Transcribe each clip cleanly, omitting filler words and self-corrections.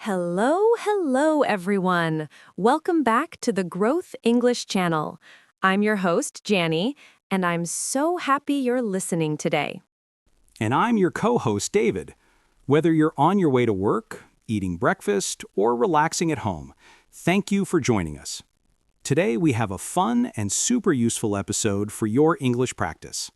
Hello, everyone. Welcome back to the Growth English channel. I'm your host, Janny, and I'm so happy you're listening today. And I'm your co-host, David. Whether you're on your way to work, eating breakfast, or relaxing at home, thank you for joining us. Today we have a fun and super useful episode for your English practice.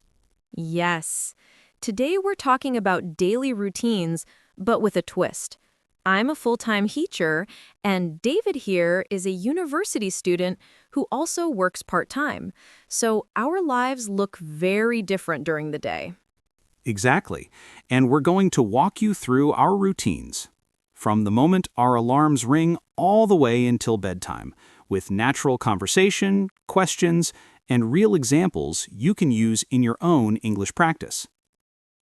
Yes, today we're talking about daily routines, but with a twist. I'm a full-time teacher, and David here is a university student who also works part-time. So our lives look very different during the day. Exactly. And we're going to walk you through our routines, from the moment our alarms ring all the way until bedtime, with natural conversation, questions, and real examples you can use in your own English practice.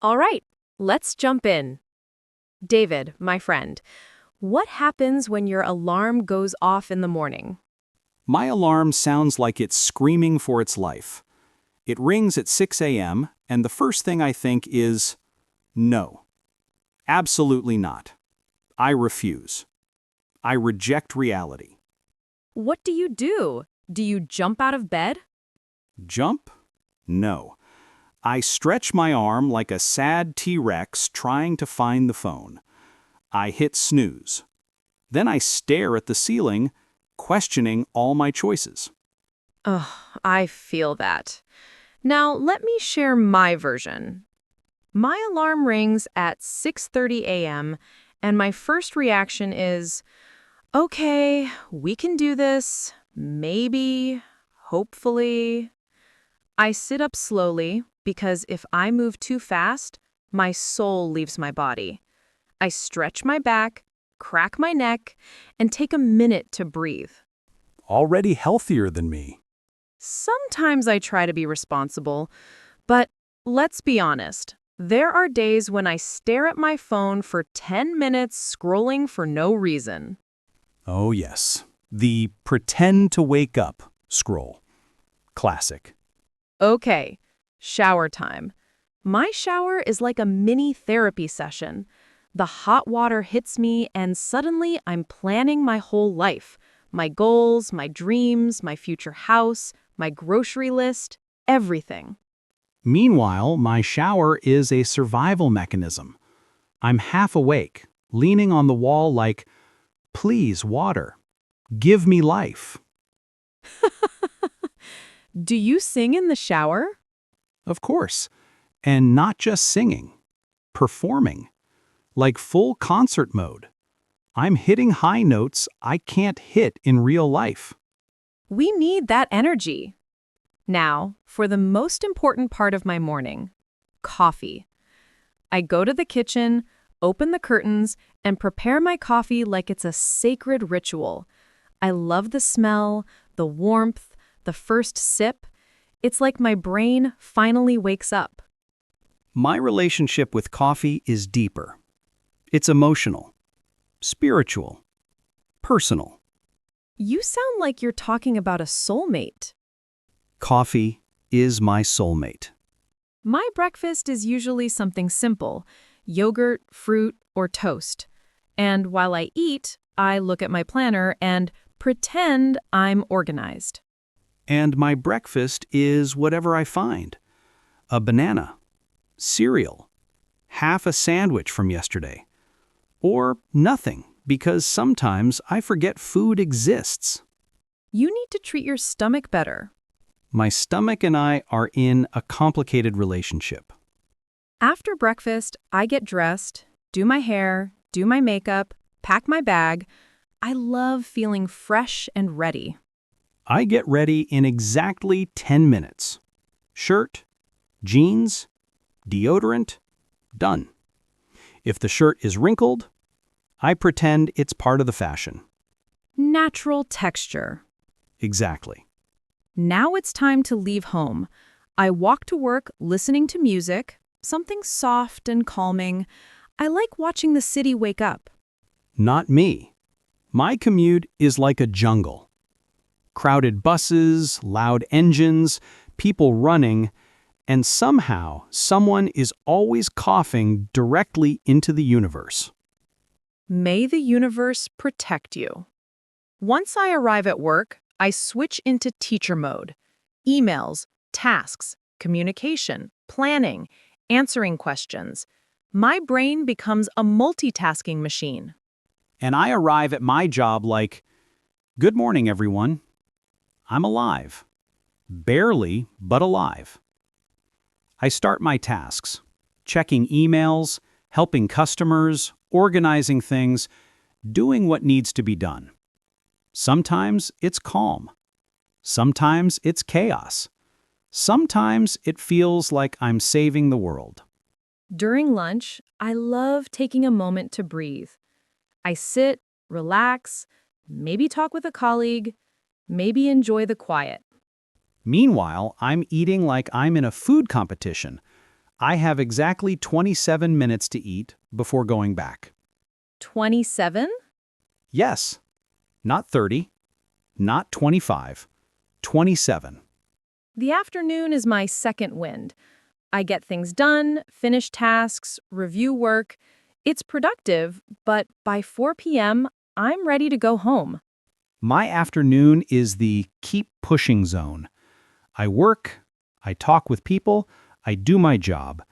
All right, let's jump in. David, my friend, what happens when your alarm goes off in the morning? My alarm sounds like it's screaming for its life. It rings at 6 a.m., and the first thing I think is, no. Absolutely not. I refuse. I reject reality. What do you do? Do you jump out of bed? Jump? No. I stretch my arm like a sad T-Rex trying to find the phone. I hit snooze. Then I stare at the ceiling, questioning all my choices. Ugh, I feel that. Now, let me share my version. My alarm rings at 6:30 a.m., and my first reaction is, okay, we can do this, maybe, hopefully. I sit up slowly because if I move too fast, my soul leaves my body. I stretch my back, crack my neck, and take a minute to breathe. Already healthier than me. Sometimes I try to be responsible, but let's be honest. There are days when I stare at my phone for 10 minutes scrolling for no reason. Oh yes, the pretend to wake up scroll. Classic. Okay, shower time. My shower is like a mini therapy session. The hot water hits me and suddenly I'm planning my whole life. My goals, my dreams, my future house, my grocery list, everything. Meanwhile, my shower is a survival mechanism. I'm half awake, leaning on the wall like, please, water. Give me life. Do you sing in the shower? Of course. And not just singing. Performing. Like full concert mode. I'm hitting high notes I can't hit in real life. We need that energy. Now, for the most important part of my morning, coffee. I go to the kitchen, open the curtains, and prepare my coffee like it's a sacred ritual. I love the smell, the warmth, the first sip. It's like my brain finally wakes up. My relationship with coffee is deeper. It's emotional, spiritual, personal. You sound like you're talking about a soulmate. Coffee is my soulmate. My breakfast is usually something simple, yogurt, fruit, or toast. And while I eat, I look at my planner and pretend I'm organized. And my breakfast is whatever I find. A banana, cereal, half a sandwich from yesterday. Or nothing, because sometimes I forget food exists. You need to treat your stomach better. My stomach and I are in a complicated relationship. After breakfast, I get dressed, do my hair, do my makeup, pack my bag. I love feeling fresh and ready. I get ready in exactly 10 minutes. Shirt, jeans, deodorant, done. If the shirt is wrinkled, I pretend it's part of the fashion. Natural texture. Exactly. Now it's time to leave home. I walk to work listening to music, something soft and calming. I like watching the city wake up. Not me. My commute is like a jungle. Crowded buses, loud engines, people running, and somehow someone is always coughing directly into the universe. May the universe protect you. Once I arrive at work, I switch into teacher mode. Emails, tasks, communication, planning, answering questions. My brain becomes a multitasking machine. And I arrive at my job like, "Good morning, everyone. I'm alive. Barely, but alive." I start my tasks, checking emails, helping customers, organizing things, doing what needs to be done. Sometimes it's calm. Sometimes it's chaos. Sometimes it feels like I'm saving the world. During lunch, I love taking a moment to breathe. I sit, relax, maybe talk with a colleague, maybe enjoy the quiet. Meanwhile, I'm eating like I'm in a food competition. I have exactly 27 minutes to eat before going back. 27? Yes, not 30, not 25, 27. The afternoon is my second wind. I get things done, finish tasks, review work. It's productive, but by 4 p.m., I'm ready to go home. My afternoon is the keep pushing zone. I work, I talk with people, I do my job,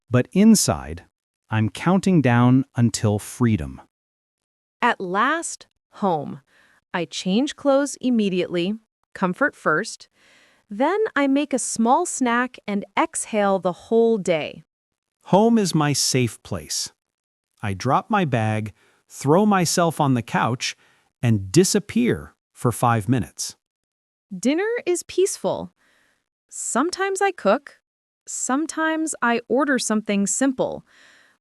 but inside, I'm counting down until freedom. At last, home. I change clothes immediately, comfort first. Then I make a small snack and exhale the whole day. Home is my safe place. I drop my bag, throw myself on the couch, and disappear for 5 minutes. Dinner is peaceful. Sometimes I cook. Sometimes I order something simple.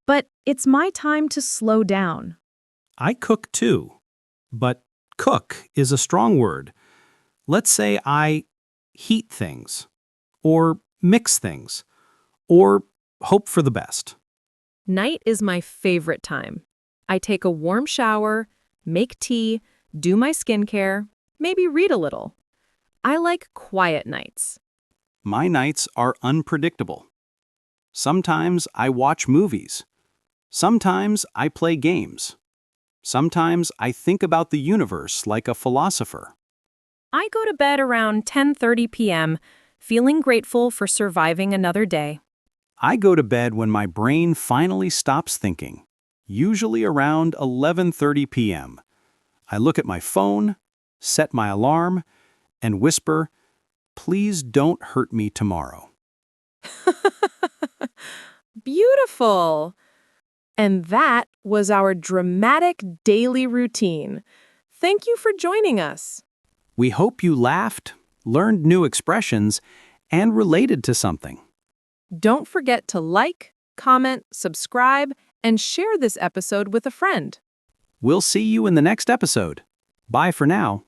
But it's my time to slow down. I cook too, but cook is a strong word. Let's say I heat things, or mix things, or hope for the best. Night is my favorite time. I take a warm shower, make tea, do my skincare, maybe read a little. I like quiet nights. My nights are unpredictable. Sometimes I watch movies. Sometimes I play games. Sometimes I think about the universe like a philosopher. I go to bed around 10:30 p.m., feeling grateful for surviving another day. I go to bed when my brain finally stops thinking, usually around 11:30 p.m. I look at my phone, set my alarm, and whisper, "Please don't hurt me tomorrow." Beautiful! And that was our dramatic daily routine. Thank you for joining us. We hope you laughed, learned new expressions, and related to something. Don't forget to like, comment, subscribe, and share this episode with a friend. We'll see you in the next episode. Bye for now.